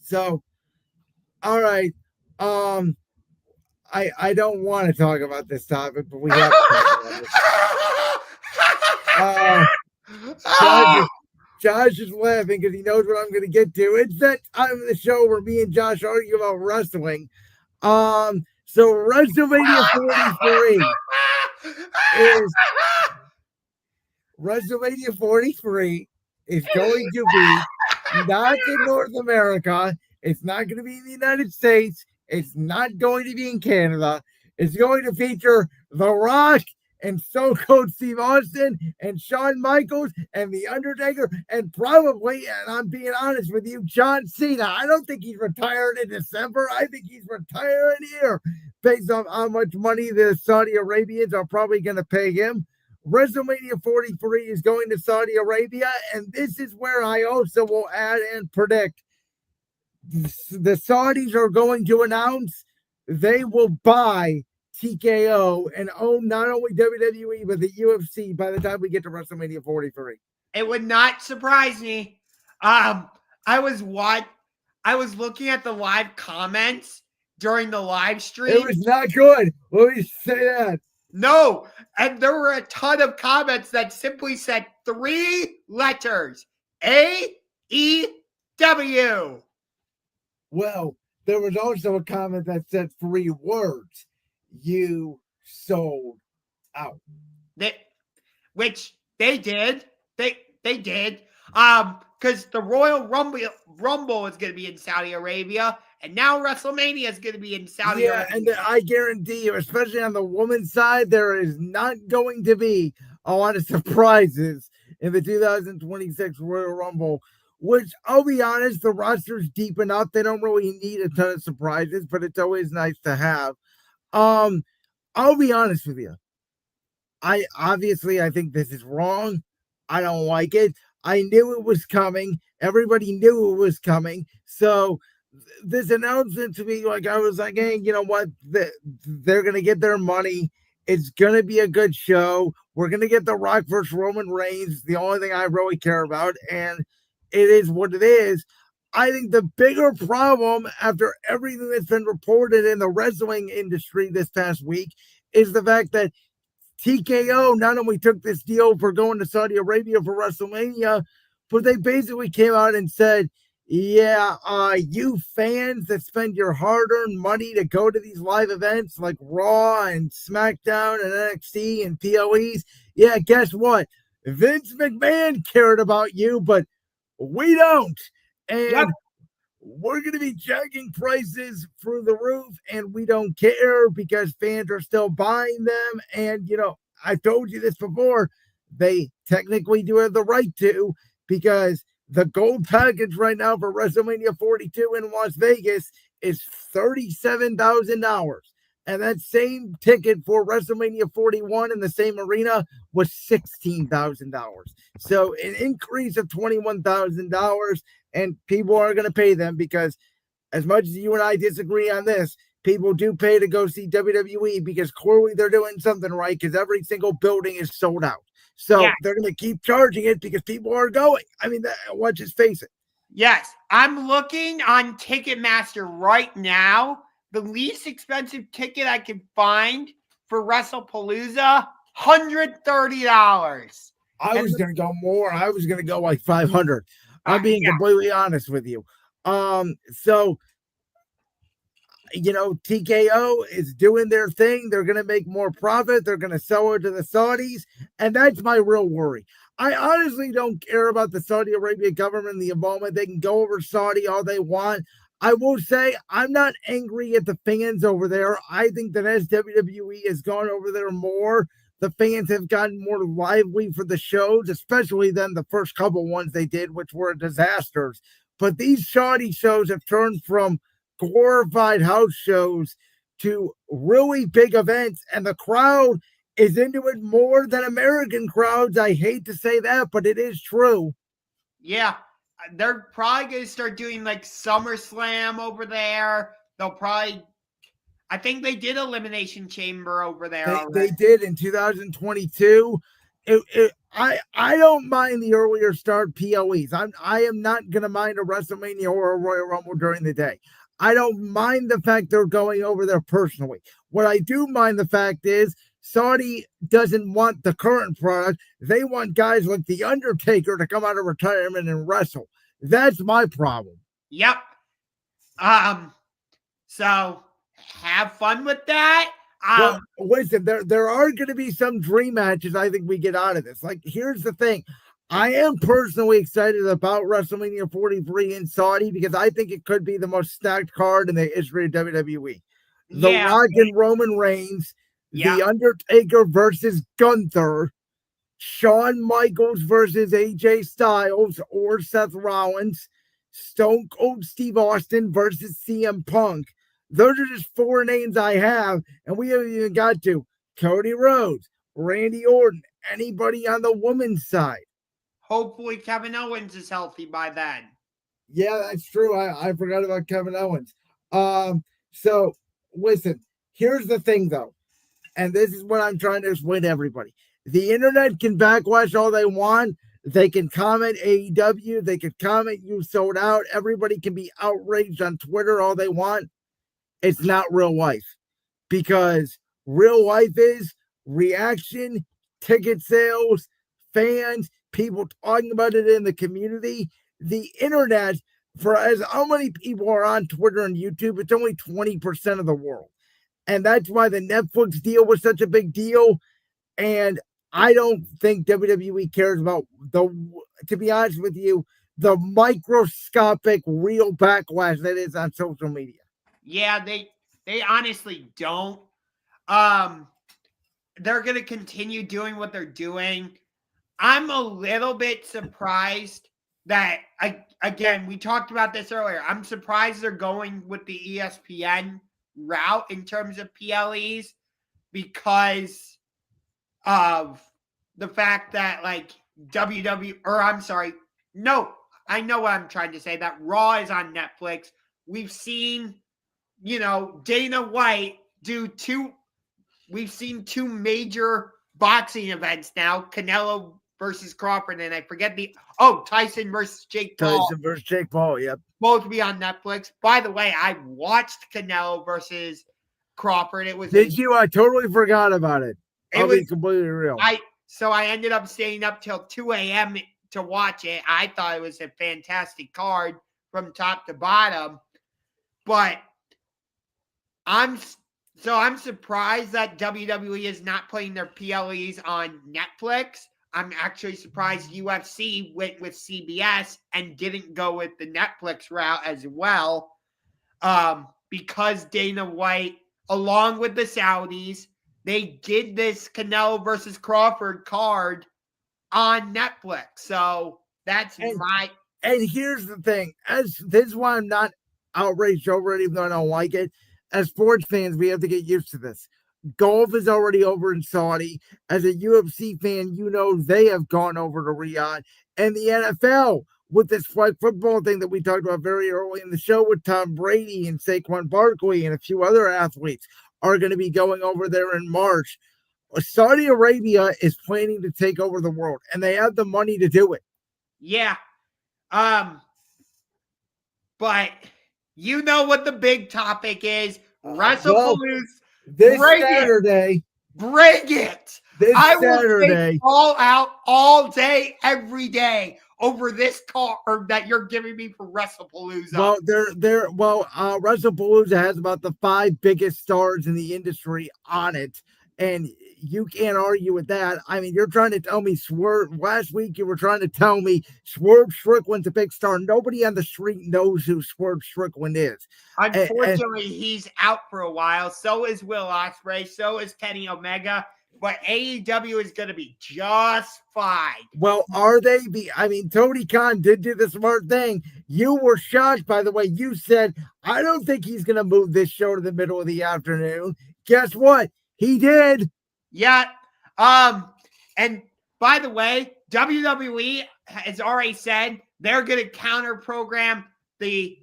So, all right. I don't want to talk about this topic, but we have to talk about it. Josh is laughing because he knows what I'm going to get to. It's that time of the show where me and Josh argue about wrestling. So WrestleMania 43 is WrestleMania 43 is going to be not in North America. It's not going to be in the United States. It's not going to be in Canada. It's going to feature The Rock and Stone Cold Steve Austin and Shawn Michaels and The Undertaker and probably, and I'm being honest with you, John Cena. I don't think he's retired in December. I think he's retiring here based on how much money the Saudi Arabians are probably going to pay him. WrestleMania 43 is going to Saudi Arabia, and this is where I also will add and predict the Saudis are going to announce they will buy TKO and own not only WWE but the UFC by the time we get to WrestleMania 43. It would not surprise me. I was looking at the live comments during the live stream. It was not good. Let me say that. No, and there were a ton of comments that simply said 3 letters. AEW. Well, there was also a comment that said 3 words. You sold out. Which they did. They did. Because the Royal Rumble is going to be in Saudi Arabia, and now WrestleMania is going to be in Saudi Arabia. And I guarantee you, especially on the women's side, there is not going to be a lot of surprises in the 2026 Royal Rumble, which I'll be honest, the roster's deep enough. They don't really need a ton of surprises, but it's always nice to have. I'll be honest with you. I think this is wrong. I don't like it. I knew it was coming. Everybody knew it was coming. So this announcement to me, like, I was like, hey, you know what? They're going to get their money. It's going to be a good show. We're going to get The Rock versus Roman Reigns. The only thing I really care about. And it is what it is. I think the bigger problem after everything that's been reported in the wrestling industry this past week is the fact that TKO not only took this deal for going to Saudi Arabia for WrestleMania, but they basically came out and said, yeah, you fans that spend your hard-earned money to go to these live events like Raw and SmackDown and NXT and PLEs, yeah, guess what? Vince McMahon cared about you, but we don't. And we're going to be jacking prices through the roof, and we don't care because fans are still buying them. And, you know, I told you this before, they technically do have the right to, because the gold package right now for WrestleMania 42 in Las Vegas is $37,000. And that same ticket for WrestleMania 41 in the same arena was $16,000. So an increase of $21,000, and people are going to pay them because as much as you and I disagree on this, people do pay to go see WWE because clearly they're doing something right because every single building is sold out. So they're going to keep charging it because people are going. I mean, let's just face it. Yes, I'm looking on Ticketmaster right now. The least expensive ticket I can find for WrestlePalooza, $130. I was going to go more. I was going to go like $500. I'm being completely honest with you. So, you know, TKO is doing their thing. They're going to make more profit. They're going to sell it to the Saudis. And that's my real worry. I honestly don't care about the Saudi Arabia government and the involvement. They can go over Saudi all they want. I will say I'm not angry at the fans over there. I think that as WWE has gone over there more, the fans have gotten more lively for the shows, especially than the first couple ones they did, which were disasters. But these Saudi shows have turned from glorified house shows to really big events, and the crowd is into it more than American crowds. I hate to say that, but it is true. Yeah. They're probably going to start doing like SummerSlam over there. They'll probably, I think they did Elimination Chamber over there. They did in 2022. I don't mind the earlier start PLEs. I am not gonna mind a WrestleMania or a Royal Rumble during the day. I don't mind the fact they're going over there personally. What I do mind the fact is Saudi doesn't want the current product. They want guys like The Undertaker to come out of retirement and wrestle. That's my problem. Yep. So have fun with that. Well, listen, there are going to be some dream matches I think we get out of this. Like, here's the thing. I am personally excited about WrestleMania 43 in Saudi because I think it could be the most stacked card in the history of WWE. The Rock and Roman Reigns, The Undertaker versus Gunther, Shawn Michaels versus AJ Styles or Seth Rollins, Stone Cold Steve Austin versus CM Punk. Those are just four names I have, and we haven't even got to Cody Rhodes, Randy Orton, anybody on the women's side. Hopefully Kevin Owens is healthy by then. Yeah, that's true. I forgot about Kevin Owens. So listen, here's the thing though, and this is what I'm trying to explain to everybody. The internet can backlash all they want. They can comment AEW. They can comment you sold out. Everybody can be outraged on Twitter all they want. It's not real life, because real life is reaction, ticket sales, fans, people talking about it in the community. The internet, for as how many people are on Twitter and YouTube, it's only 20% of the world. And that's why the Netflix deal was such a big deal. And I don't think WWE cares about to be honest with you, the microscopic real backlash that is on social media. Yeah, they honestly don't. They're going to continue doing what they're doing. I'm a little bit surprised that, again, we talked about this earlier. I'm surprised they're going with the ESPN route in terms of PLEs because of the fact that, like, I know what I'm trying to say, that Raw is on Netflix. We've seen, Dana White we've seen two major boxing events now, Canelo versus Crawford, and I forget Tyson versus Jake Paul. Tyson versus Jake Paul, yep. Both be on Netflix. By the way, I watched Canelo versus Crawford. Did you? I totally forgot about it. I'll be completely real. So I ended up staying up till 2 a.m. to watch it. I thought it was a fantastic card from top to bottom. But I'm surprised that WWE is not putting their PLEs on Netflix. I'm actually surprised UFC went with CBS and didn't go with the Netflix route as well. Because Dana White, along with the Saudis, they did this Canelo versus Crawford card on Netflix. So that's And here's the thing. This is why I'm not outraged over it, even though I don't like it. As sports fans, we have to get used to this. Golf is already over in Saudi. As a UFC fan, they have gone over to Riyadh. And the NFL, with this flag football thing that we talked about very early in the show with Tom Brady and Saquon Barkley and a few other athletes, are going to be going over there in March. Saudi Arabia is planning to take over the world, and they have the money to do it. Yeah. But you know what the big topic is. WrestlePalooza. This Saturday. Bring it. I will stay all out all day, every day over this card that you're giving me for WrestlePalooza. Well, WrestlePalooza has about the 5 biggest stars in the industry on it, and you can't argue with that. I mean, you're trying to tell me last week you were trying to tell me Swerve Strickland's a big star. Nobody on the street knows who Swerve Strickland is. Unfortunately, he's out for a while. So is Will Ospreay. So is Kenny Omega. But AEW is going to be just fine. Well, are they? Tony Khan did do the smart thing. You were shocked, by the way. You said, I don't think he's going to move this show to the middle of the afternoon. Guess what? He did. Yeah. And by the way, WWE has already said they're going to counter program the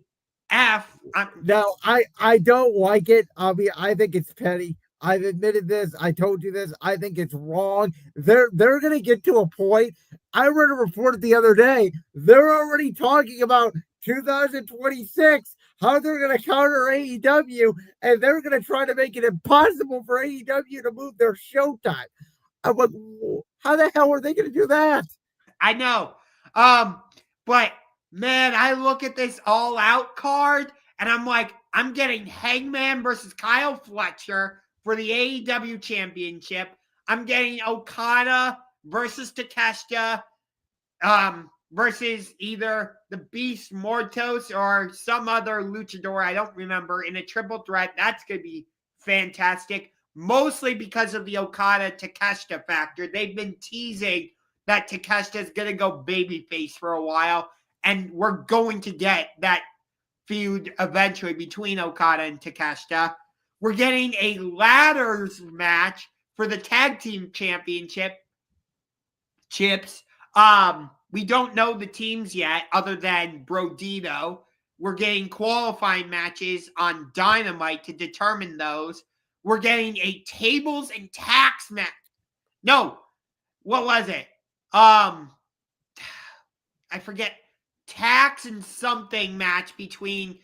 F. Now, I don't like it. I think it's petty. I've admitted this. I told you this. I think it's wrong. They're going to get to a point. I read a report the other day. They're already talking about 2026, how they're going to counter AEW, and they're going to try to make it impossible for AEW to move their showtime. I'm like, how the hell are they going to do that? I know. But man, I look at this All Out card and I'm like, I'm getting Hangman versus Kyle Fletcher for the AEW Championship. I'm getting Okada versus Takeshita versus either the Beast Mortos or some other luchador. I don't remember, in a triple threat. That's going to be fantastic. Mostly because of the Okada Takeshita factor. They've been teasing that Takeshita is going to go babyface for a while, and we're going to get that feud eventually between Okada and Takeshita. We're getting a ladders match for the tag team championship chips. We don't know the teams yet other than Brodito. We're getting qualifying matches on Dynamite to determine those. We're getting a tables and tax match. No, what was it? I forget. Tax and something match between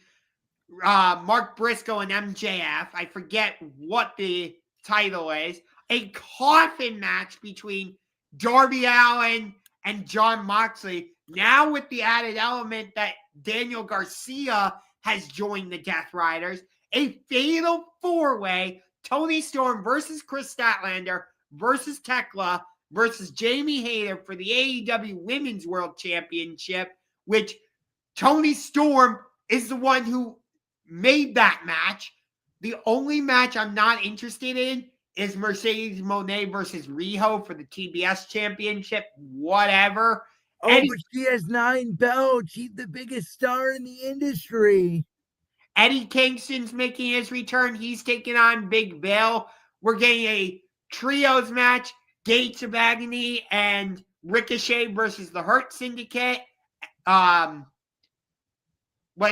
Mark Briscoe and MJF. I forget what the title is. A coffin match between Darby Allin and Jon Moxley. Now with the added element that Daniel Garcia has joined the Death Riders. A fatal four-way. Tony Storm versus Chris Statlander versus Tekla versus Jamie Hayter for the AEW Women's World Championship, which Tony Storm is the one who made that match. The only match I'm not interested in is Mercedes Moné versus Riho for the TBS Championship. Whatever. Oh, but she has 9 belts. She's the biggest star in the industry. Eddie Kingston's making his return. He's taking on Big Bill. We're getting a trios match. Gates of Agony and Ricochet versus the Hurt Syndicate. What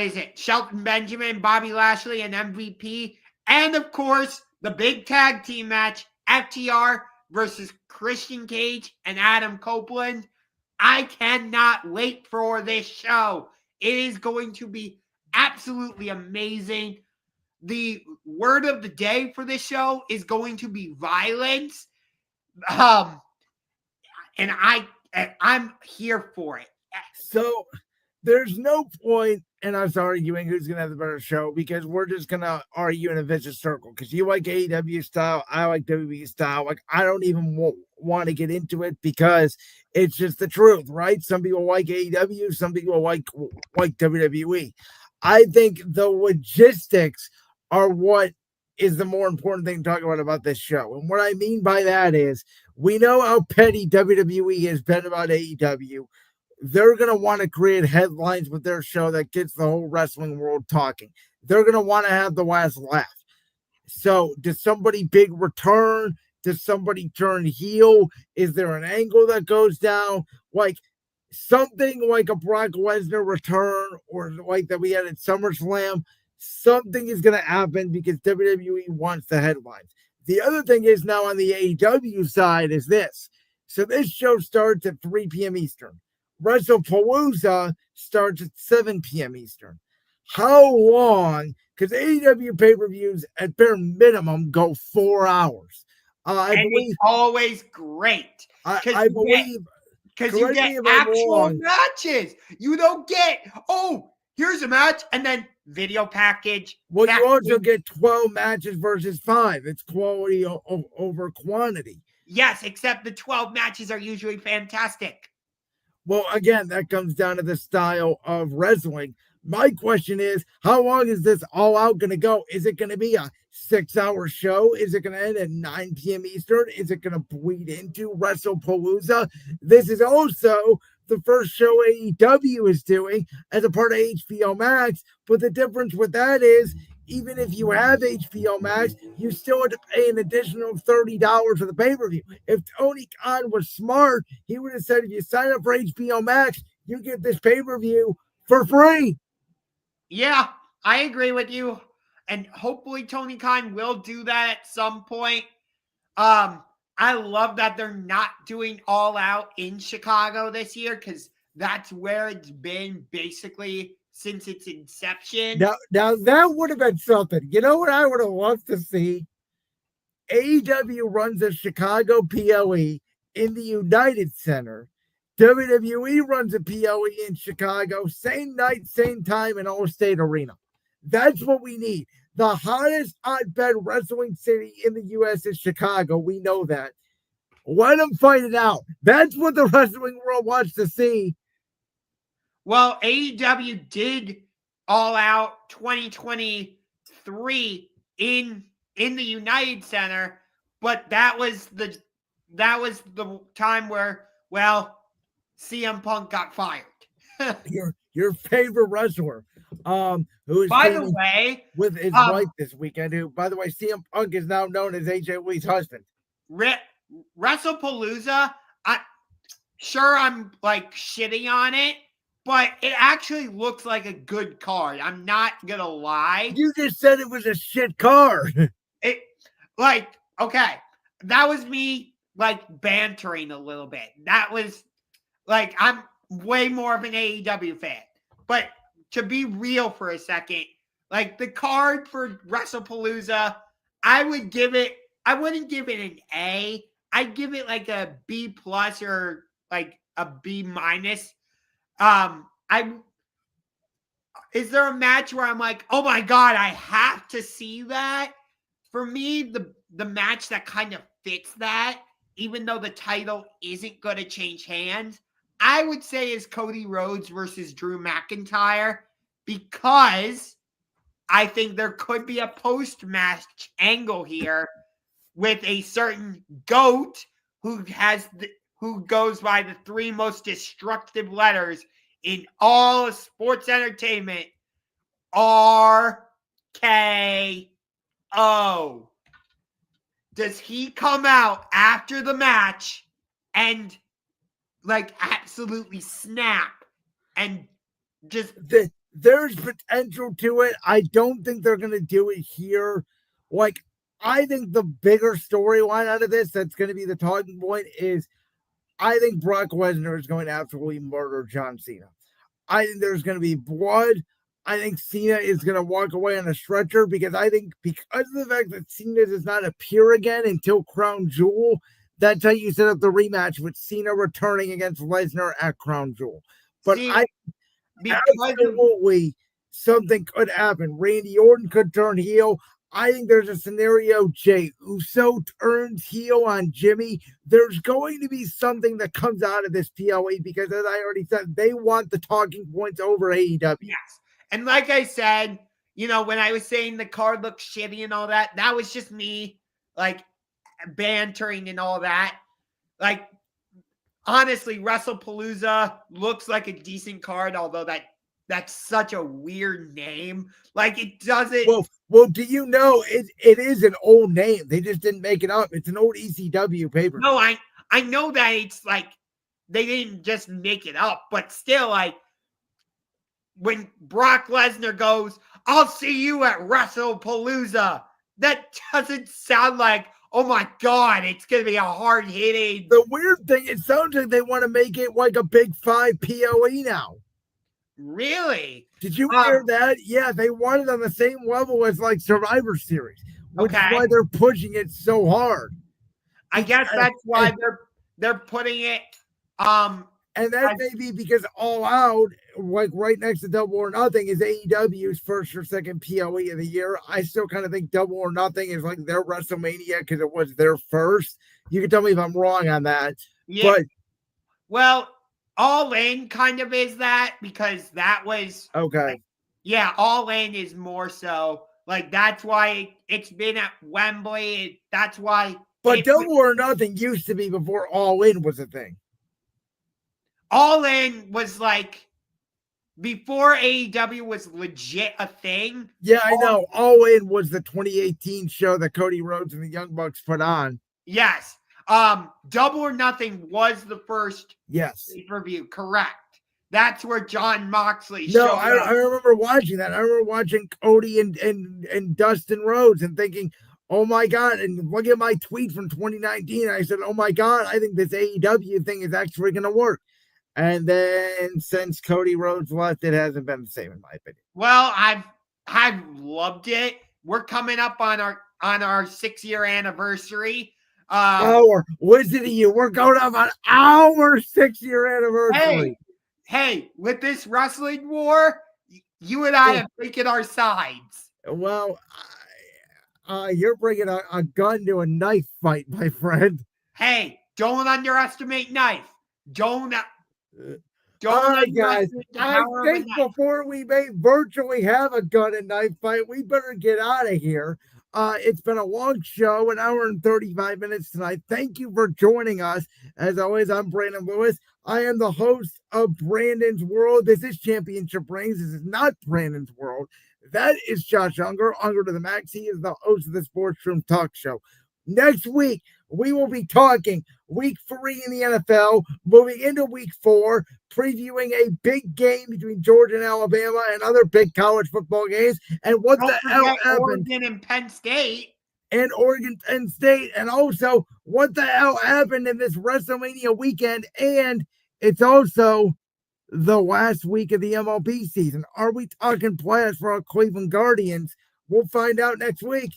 is it? Shelton Benjamin, Bobby Lashley, and MVP. And, of course, the big tag team match, FTR versus Christian Cage and Adam Copeland. I cannot wait for this show. It is going to be absolutely amazing. The word of the day for this show is going to be violence. And I'm here for it. So there's no point in us arguing who's going to have the better show, because we're just going to argue in a vicious circle. Because you like AEW style, I like WWE style. Like, I don't even want to get into it because it's just the truth, right? Some people like AEW, some people like WWE. I think the logistics are what is the more important thing to talk about this show. And what I mean by that is, we know how petty WWE has been about AEW. They're going to want to create headlines with their show that gets the whole wrestling world talking. They're going to want to have the last laugh. So does somebody big return? Does somebody turn heel? Is there an angle that goes down? Like something like a Brock Lesnar return, or like that we had at SummerSlam. Something is going to happen because WWE wants the headlines. The other thing is, now on the AEW side is this. So this show starts at 3 p.m. Eastern. WrestlePalooza starts at 7 p.m. Eastern. How long? Because AEW pay-per-views at bare minimum go 4 hours. I believe it's always great. I believe, because you get actual matches. You don't get, oh, here's a match and then video package. Well, you also get 12 matches versus 5. It's quality over quantity. Yes, except the 12 matches are usually fantastic. Well, again, that comes down to the style of wrestling. My question is, how long is this All Out going to go? Is it going to be a 6-hour show? Is it going to end at 9 p.m. Eastern? Is it going to bleed into WrestlePalooza? This is also the first show AEW is doing as a part of HBO Max. But the difference with that is, even if you have HBO Max, you still have to pay an additional $30 for the pay-per-view. If Tony Khan was smart, he would have said, if you sign up for HBO Max, you get this pay-per-view for free. Yeah, I agree with you. and hopefully Tony Khan will do that at some point. I love that they're not doing All Out in Chicago this year because that's where it's been basically since its inception. Now that would have been something. You know what I would have loved to see? AEW runs a Chicago PLE in the United Center. WWE runs a PLE in Chicago, same night, same time, in All-State Arena. That's what we need. The hottest hotbed wrestling city in the U.S. is Chicago. We know that. Let them fight it out. That's what the wrestling world wants to see. Well, AEW did All Out 2023 in the United Center, but that was the time where, well, CM Punk got fired. your favorite wrestler, who is, by the way, with his wife this weekend, who, by the way, CM Punk is now known as AJ Lee's husband. WrestlePalooza, I'm like shitting on it, but it actually looks like a good card. I'm not gonna lie. You just said it was a shit card. Okay, that was me like bantering a little bit. That was like, I'm way more of an AEW fan. But to be real for a second, like the card for WrestlePalooza, I wouldn't give it an A. I'd give it like a B plus or like a B minus. Is there a match where I'm like, oh my God, I have to see that? For me, the match that kind of fits that, even though the title isn't going to change hands, I would say is Cody Rhodes versus Drew McIntyre, because I think there could be a post-match angle here with a certain GOAT who goes by the three most destructive letters in all of sports entertainment, RKO. Does he come out after the match and like absolutely snap and just... There's potential to it. I don't think they're going to do it here. Like, I think the bigger storyline out of this that's going to be the talking point is, I think Brock Lesnar is going to absolutely murder John Cena. I think there's going to be blood. I think Cena is going to walk away on a stretcher, because I think because of the fact that Cena does not appear again until Crown Jewel, that's how you set up the rematch with Cena returning against Lesnar at Crown Jewel. But absolutely something could happen. Randy Orton could turn heel. I think there's a scenario Jey Uso turns heel on Jimmy. There's going to be something that comes out of this PLE, because, as I already said, they want the talking points over AEW. Yes. And like I said, when I was saying the card looks shitty and all that, that was just me like bantering and all that. Like, honestly, WrestlePalooza looks like a decent card, although that's such a weird name. Like, it doesn't... Well, do you know it is an old name? They just didn't make it up. It's an old ECW paper. No, I know that it's like they didn't just make it up, but still, like, when Brock Lesnar goes, "I'll see you at WrestlePalooza," that doesn't sound like, oh my God, it's going to be a hard-hitting... The weird thing, it sounds like they want to make it like a Big 5 PLE now. Really? Did you hear that? Yeah, they want it on the same level as like Survivor Series, which is why they're pushing it so hard. I guess that's why they're putting it... And that may be because All Out, like right next to Double or Nothing, is AEW's first or second PLE of the year. I still kind of think Double or Nothing is like their WrestleMania because it was their first. You can tell me if I'm wrong on that. Yeah. Well, All In kind of is that, because that was... Okay. Yeah, All In is more so. Like, that's why it's been at Wembley. That's why... But Double or Nothing used to be before All In was a thing. All In was like before AEW was legit a thing. Yeah, I know. All In was the 2018 show that Cody Rhodes and the Young Bucks put on. Yes. Double or Nothing was the first pay-per-view, correct. That's where John Moxley No, showed up. I remember watching that. I remember watching Cody and Dustin Rhodes and thinking, oh my God. And look at my tweet from 2019. I said, oh my God, I think this AEW thing is actually going to work. And then since Cody Rhodes left, it hasn't been the same in my opinion. Well, I've loved it. We're coming up on our 6-year anniversary. Our listen to you. We're going up on our 6-year anniversary. Hey, with this wrestling war, you and I have taken our sides. Well, you're bringing a gun to a knife fight, my friend. Hey, don't underestimate knife. Don't All right, guys. I think before we may virtually have a gun and knife fight, we better get out of here. It's been a long show, an hour and 35 minutes tonight. Thank you for joining us. As always, I'm Brandon Lewis. I am the host of Brandon's World. This is Championship Rings. This is not Brandon's World. That is Josh Unger to the max. He is the host of the Sports Room Talk Show. Next week, we will be talking week 3 in the NFL, moving into week 4, previewing a big game between Georgia and Alabama and other big college football games. And what the hell happened? Oregon and Penn State. And Oregon, Penn State. And also, what the hell happened in this WrestleMania weekend? And it's also the last week of the MLB season. Are we talking playoffs for our Cleveland Guardians? We'll find out next week.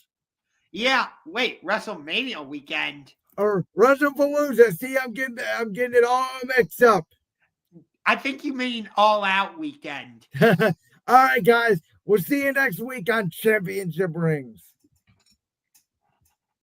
Yeah, wait, WrestleMania weekend. Or WrestlePalooza. See, I'm getting it all mixed up. I think you mean All Out weekend. All right, guys. We'll see you next week on Championship Rings.